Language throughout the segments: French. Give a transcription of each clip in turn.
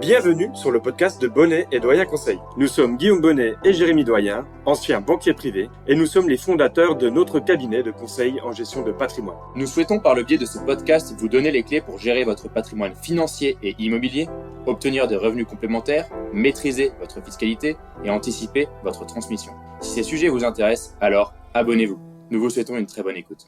Bienvenue sur le podcast de Bonnet et Doyen Conseil. Nous sommes Guillaume Bonnet et Jérémy Doyen, anciens banquiers privés, et nous sommes les fondateurs de notre cabinet de conseil en gestion de patrimoine. Nous souhaitons par le biais de ce podcast vous donner les clés pour gérer votre patrimoine financier et immobilier, obtenir des revenus complémentaires, maîtriser votre fiscalité et anticiper votre transmission. Si ces sujets vous intéressent, alors abonnez-vous. Nous vous souhaitons une très bonne écoute.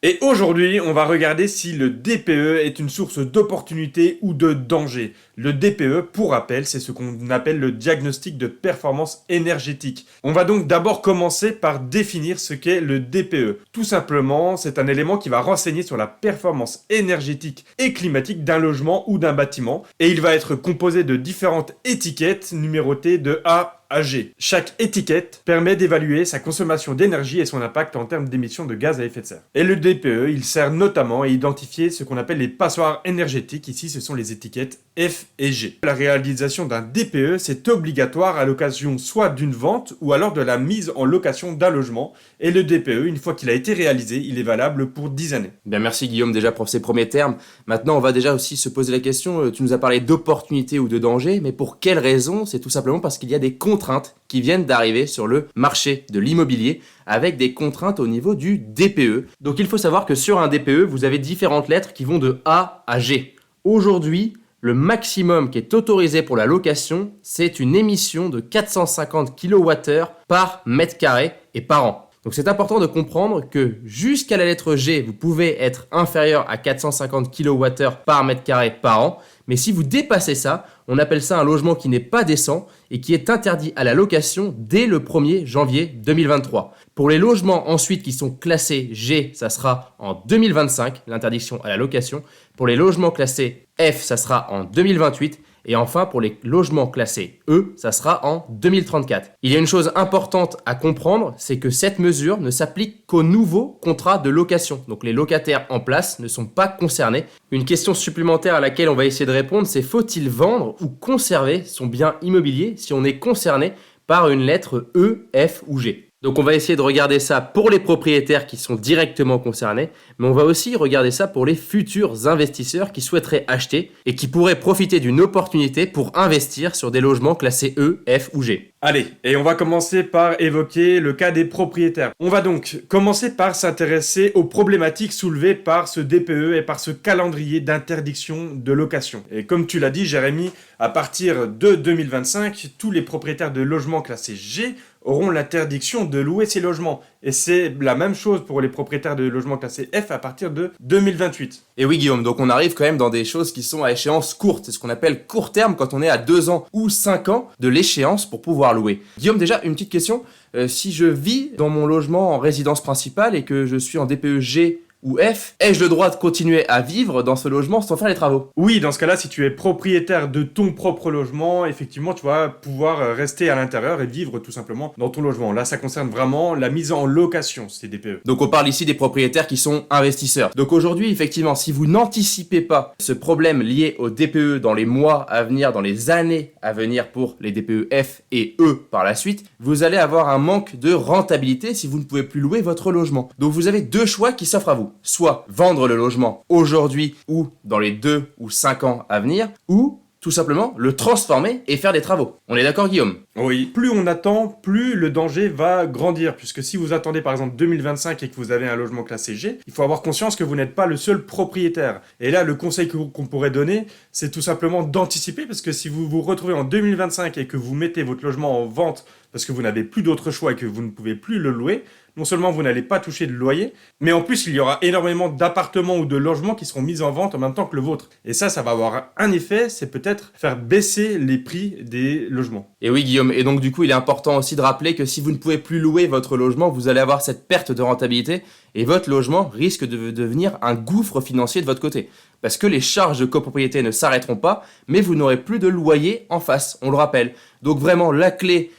Et aujourd'hui, on va regarder si le DPE est une source d'opportunité ou de danger. Le DPE, pour rappel, c'est ce qu'on appelle le diagnostic de performance énergétique. On va donc d'abord commencer par définir ce qu'est le DPE. Tout simplement, c'est un élément qui va renseigner sur la performance énergétique et climatique d'un logement ou d'un bâtiment. Et il va être composé de différentes étiquettes numérotées de A à G. Chaque étiquette permet d'évaluer sa consommation d'énergie et son impact en termes d'émissions de gaz à effet de serre. Et le DPE, il sert notamment à identifier ce qu'on appelle les passoires énergétiques. Ici, ce sont les étiquettes F et G. La réalisation d'un DPE, c'est obligatoire à l'occasion soit d'une vente ou alors de la mise en location d'un logement. Et le DPE, une fois qu'il a été réalisé, il est valable pour 10 années. Bien, merci Guillaume déjà pour ces premiers termes. Maintenant, on va déjà aussi se poser la question, tu nous as parlé d'opportunité ou de danger, mais pour quelle raison? C'est tout simplement parce qu'il y a des contraintes qui viennent d'arriver sur le marché de l'immobilier avec des contraintes au niveau du DPE. Donc il faut savoir que sur un DPE, vous avez différentes lettres qui vont de A à G. Aujourd'hui, le maximum qui est autorisé pour la location, c'est une émission de 450 kWh par mètre carré et par an. Donc c'est important de comprendre que jusqu'à la lettre G, vous pouvez être inférieur à 450 kWh par mètre carré par an. Mais si vous dépassez ça, on appelle ça un logement qui n'est pas décent et qui est interdit à la location dès le 1er janvier 2023. Pour les logements ensuite qui sont classés G, ça sera en 2025, l'interdiction à la location. Pour les logements classés F, ça sera en 2028. Et enfin, pour les logements classés E, ça sera en 2034. Il y a une chose importante à comprendre, c'est que cette mesure ne s'applique qu'aux nouveaux contrats de location. Donc les locataires en place ne sont pas concernés. Une question supplémentaire à laquelle on va essayer de répondre, c'est faut-il vendre ou conserver son bien immobilier si on est concerné par une lettre E, F ou G? Donc on va essayer de regarder ça pour les propriétaires qui sont directement concernés, mais on va aussi regarder ça pour les futurs investisseurs qui souhaiteraient acheter et qui pourraient profiter d'une opportunité pour investir sur des logements classés E, F ou G. Allez, et on va commencer par évoquer le cas des propriétaires. On va donc commencer par s'intéresser aux problématiques soulevées par ce DPE et par ce calendrier d'interdiction de location. Et comme tu l'as dit, Jérémy, à partir de 2025, tous les propriétaires de logements classés G auront l'interdiction de louer ces logements. Et c'est la même chose pour les propriétaires de logements classés F à partir de 2028. Et oui Guillaume, donc on arrive quand même dans des choses qui sont à échéance courte. C'est ce qu'on appelle court terme quand on est à 2 ans ou 5 ans de l'échéance pour pouvoir louer. Guillaume, déjà une petite question. Si je vis dans mon logement en résidence principale et que je suis en DPE G ou F, ai-je le droit de continuer à vivre dans ce logement sans faire les travaux? Oui, dans ce cas-là, si tu es propriétaire de ton propre logement, effectivement, tu vas pouvoir rester à l'intérieur et vivre tout simplement dans ton logement. Là, ça concerne vraiment la mise en location, ces DPE. Donc on parle ici des propriétaires qui sont investisseurs. Donc aujourd'hui, effectivement, si vous n'anticipez pas ce problème lié au DPE dans les mois à venir, dans les années à venir pour les DPE F et E par la suite, vous allez avoir un manque de rentabilité si vous ne pouvez plus louer votre logement. Donc vous avez deux choix qui s'offrent à vous. Soit vendre le logement aujourd'hui ou dans les 2 ou 5 ans à venir, ou tout simplement le transformer et faire des travaux. On est d'accord Guillaume? Oui, plus on attend, plus le danger va grandir, puisque si vous attendez par exemple 2025 et que vous avez un logement classé G, il faut avoir conscience que vous n'êtes pas le seul propriétaire. Et là, le conseil qu'on pourrait donner, c'est tout simplement d'anticiper, parce que si vous vous retrouvez en 2025 et que vous mettez votre logement en vente parce que vous n'avez plus d'autre choix et que vous ne pouvez plus le louer, non seulement vous n'allez pas toucher de loyer, mais en plus il y aura énormément d'appartements ou de logements qui seront mis en vente en même temps que le vôtre. Et ça va avoir un effet, c'est peut-être faire baisser les prix des logements. Et oui Guillaume, et donc du coup il est important aussi de rappeler que si vous ne pouvez plus louer votre logement, vous allez avoir cette perte de rentabilité et votre logement risque de devenir un gouffre financier de votre côté. Parce que les charges de copropriété ne s'arrêteront pas, mais vous n'aurez plus de loyer en face, on le rappelle. Donc vraiment la clé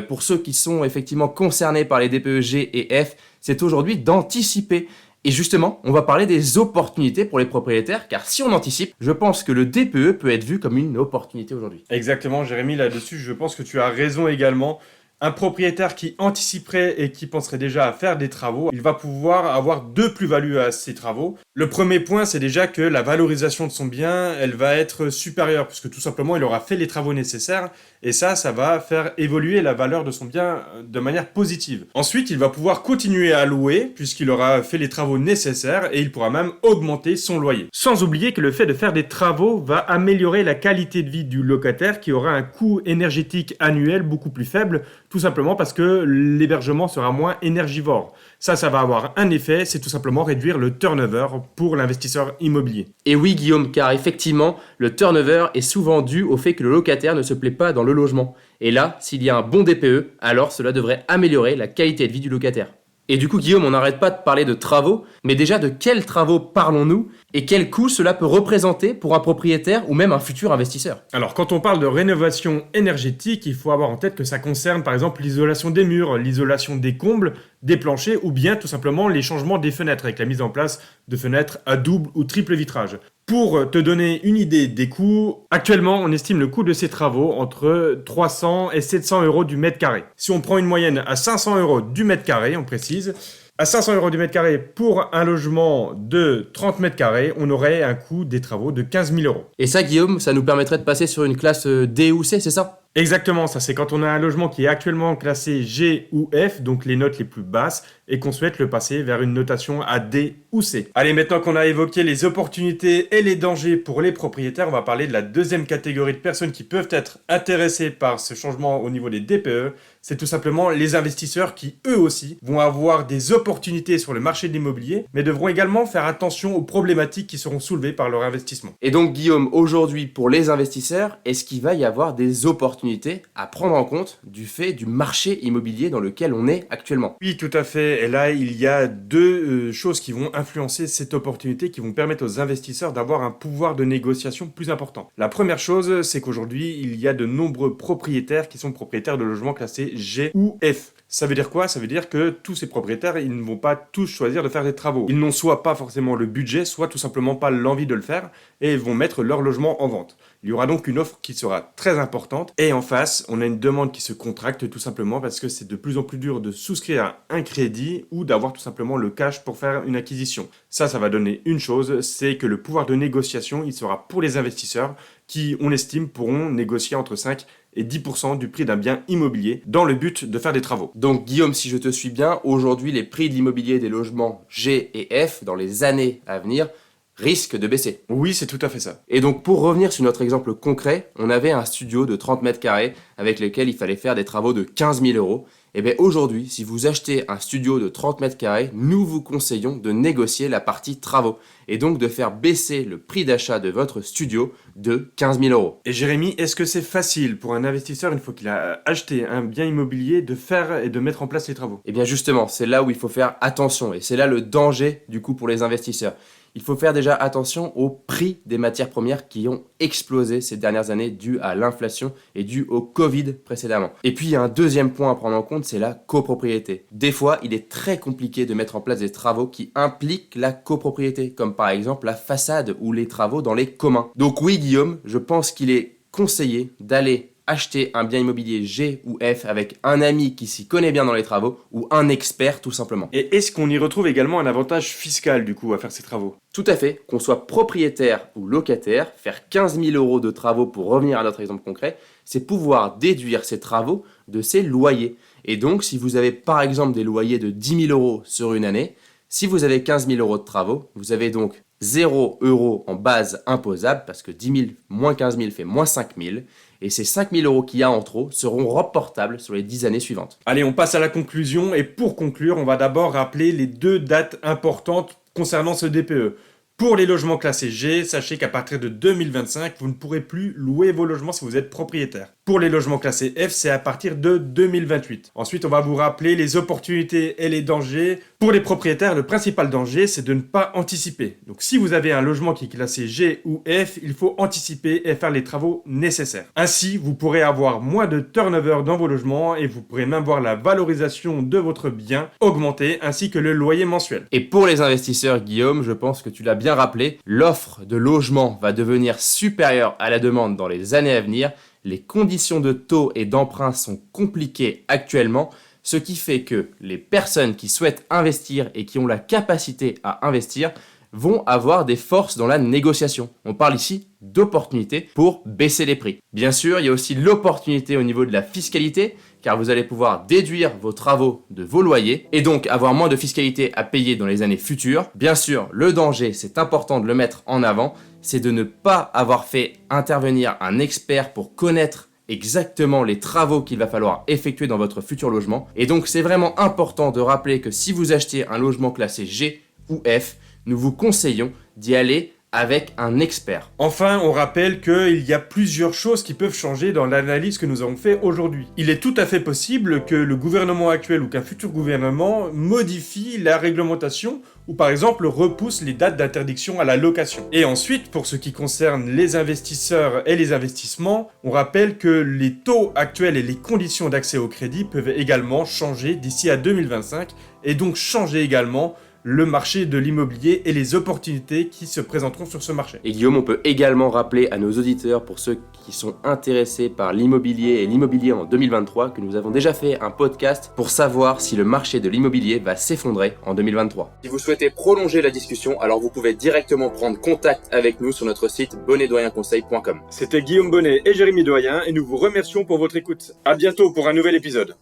pour ceux qui sont effectivement concernés par les DPE G et F, c'est aujourd'hui d'anticiper. Et justement, on va parler des opportunités pour les propriétaires, car si on anticipe, je pense que le DPE peut être vu comme une opportunité aujourd'hui. Exactement, Jérémy, là-dessus, je pense que tu as raison également. Un propriétaire qui anticiperait et qui penserait déjà à faire des travaux, il va pouvoir avoir deux plus-values à ces travaux. Le premier point, c'est déjà que la valorisation de son bien, elle va être supérieure, puisque tout simplement, il aura fait les travaux nécessaires, et ça va faire évoluer la valeur de son bien de manière positive. Ensuite, il va pouvoir continuer à louer, puisqu'il aura fait les travaux nécessaires, et il pourra même augmenter son loyer. Sans oublier que le fait de faire des travaux va améliorer la qualité de vie du locataire, qui aura un coût énergétique annuel beaucoup plus faible, tout simplement parce que l'hébergement sera moins énergivore. Ça va avoir un effet, c'est tout simplement réduire le turnover pour l'investisseur immobilier. Et oui Guillaume, car effectivement, le turnover est souvent dû au fait que le locataire ne se plaît pas dans le logement. Et là, s'il y a un bon DPE, alors cela devrait améliorer la qualité de vie du locataire. Et du coup Guillaume, on n'arrête pas de parler de travaux, mais déjà de quels travaux parlons-nous et quel coût cela peut représenter pour un propriétaire ou même un futur investisseur? Alors quand on parle de rénovation énergétique, il faut avoir en tête que ça concerne par exemple l'isolation des murs, l'isolation des combles, des planchers ou bien tout simplement les changements des fenêtres avec la mise en place de fenêtres à double ou triple vitrage. Pour te donner une idée des coûts, actuellement on estime le coût de ces travaux entre 300 et 700 euros du mètre carré. Si on prend une moyenne à 500 euros du mètre carré, on précise, à 500 euros du mètre carré pour un logement de 30 mètres carrés, on aurait un coût des travaux de 15 000 euros. Et ça Guillaume, ça nous permettrait de passer sur une classe D ou C, c'est ça? Exactement, ça c'est quand on a un logement qui est actuellement classé G ou F, donc les notes les plus basses, et qu'on souhaite le passer vers une notation à D ou C. Allez, maintenant qu'on a évoqué les opportunités et les dangers pour les propriétaires, on va parler de la deuxième catégorie de personnes qui peuvent être intéressées par ce changement au niveau des DPE. C'est tout simplement les investisseurs qui, eux aussi, vont avoir des opportunités sur le marché de l'immobilier, mais devront également faire attention aux problématiques qui seront soulevées par leur investissement. Et donc Guillaume, aujourd'hui pour les investisseurs, est-ce qu'il va y avoir des opportunités à prendre en compte du fait du marché immobilier dans lequel on est actuellement? Oui, tout à fait. Et là, il y a deux choses qui vont influencer cette opportunité, qui vont permettre aux investisseurs d'avoir un pouvoir de négociation plus important. La première chose, c'est qu'aujourd'hui, il y a de nombreux propriétaires qui sont propriétaires de logements classés G ou F. Ça veut dire quoi? Ça veut dire que tous ces propriétaires, ils ne vont pas tous choisir de faire des travaux. Ils n'ont soit pas forcément le budget, soit tout simplement pas l'envie de le faire, et ils vont mettre leur logement en vente. Il y aura donc une offre qui sera très importante, et en face, on a une demande qui se contracte tout simplement parce que c'est de plus en plus dur de souscrire un crédit ou d'avoir tout simplement le cash pour faire une acquisition. Ça va donner une chose, c'est que le pouvoir de négociation, il sera pour les investisseurs qui, on estime, pourront négocier entre 5 et 10% du prix d'un bien immobilier dans le but de faire des travaux. Donc Guillaume, si je te suis bien, aujourd'hui les prix de l'immobilier des logements G et F dans les années à venir risquent de baisser. Oui, c'est tout à fait ça. Et donc pour revenir sur notre exemple concret, on avait un studio de 30 mètres carrés avec lequel il fallait faire des travaux de 15 000 euros. Et bien aujourd'hui, si vous achetez un studio de 30 mètres carrés, nous vous conseillons de négocier la partie travaux et donc de faire baisser le prix d'achat de votre studio de 15 000 euros. Et Jérémy, est-ce que c'est facile pour un investisseur, une fois qu'il a acheté un bien immobilier, de faire et de mettre en place les travaux? Et bien justement, c'est là où il faut faire attention et c'est là le danger du coup pour les investisseurs. Il faut faire déjà attention au prix des matières premières qui ont explosé ces dernières années dû à l'inflation et dû au Covid précédemment. Et puis il y a un deuxième point à prendre en compte, c'est la copropriété. Des fois, il est très compliqué de mettre en place des travaux qui impliquent la copropriété, comme par exemple la façade ou les travaux dans les communs. Donc oui Guillaume, je pense qu'il est conseillé d'aller acheter un bien immobilier G ou F avec un ami qui s'y connaît bien dans les travaux ou un expert tout simplement. Et est-ce qu'on y retrouve également un avantage fiscal du coup à faire ces travaux? Tout à fait, qu'on soit propriétaire ou locataire, faire 15 000 euros de travaux pour revenir à notre exemple concret, c'est pouvoir déduire ces travaux de ses loyers. Et donc si vous avez par exemple des loyers de 10 000 euros sur une année, si vous avez 15 000 euros de travaux, vous avez donc 0 euros en base imposable parce que 10 000 moins 15 000 fait moins 5 000. Et ces 5 000 euros qu'il y a en trop seront reportables sur les 10 années suivantes. Allez, on passe à la conclusion. Et pour conclure, on va d'abord rappeler les deux dates importantes concernant ce DPE. Pour les logements classés G, sachez qu'à partir de 2025, vous ne pourrez plus louer vos logements si vous êtes propriétaire. Pour les logements classés F, c'est à partir de 2028. Ensuite, on va vous rappeler les opportunités et les dangers. Pour les propriétaires, le principal danger, c'est de ne pas anticiper. Donc si vous avez un logement qui est classé G ou F, il faut anticiper et faire les travaux nécessaires. Ainsi, vous pourrez avoir moins de turnover dans vos logements et vous pourrez même voir la valorisation de votre bien augmenter ainsi que le loyer mensuel. Et pour les investisseurs, Guillaume, je pense que tu l'as bien rappelé, l'offre de logement va devenir supérieure à la demande dans les années à venir les conditions de taux et d'emprunt sont compliquées actuellement, ce qui fait que les personnes qui souhaitent investir et qui ont la capacité à investir vont avoir des forces dans la négociation. On parle ici d'opportunités pour baisser les prix. Bien sûr, il y a aussi l'opportunité au niveau de la fiscalité, car vous allez pouvoir déduire vos travaux de vos loyers et donc avoir moins de fiscalité à payer dans les années futures. Bien sûr, le danger, c'est important de le mettre en avant, c'est de ne pas avoir fait intervenir un expert pour connaître exactement les travaux qu'il va falloir effectuer dans votre futur logement. Et donc, c'est vraiment important de rappeler que si vous achetez un logement classé G ou F, nous vous conseillons d'y aller avec un expert. Enfin, on rappelle qu'il y a plusieurs choses qui peuvent changer dans l'analyse que nous avons fait aujourd'hui. Il est tout à fait possible que le gouvernement actuel ou qu'un futur gouvernement modifie la réglementation ou par exemple repousse les dates d'interdiction à la location. Et ensuite, pour ce qui concerne les investisseurs et les investissements, on rappelle que les taux actuels et les conditions d'accès au crédit peuvent également changer d'ici à 2025 et donc changer également le marché de l'immobilier et les opportunités qui se présenteront sur ce marché. Et Guillaume, on peut également rappeler à nos auditeurs, pour ceux qui sont intéressés par l'immobilier et l'immobilier en 2023, que nous avons déjà fait un podcast pour savoir si le marché de l'immobilier va s'effondrer en 2023. Si vous souhaitez prolonger la discussion, alors vous pouvez directement prendre contact avec nous sur notre site bonnetdoyenconseil.com. C'était Guillaume Bonnet et Jérémy Doyen et nous vous remercions pour votre écoute. À bientôt pour un nouvel épisode.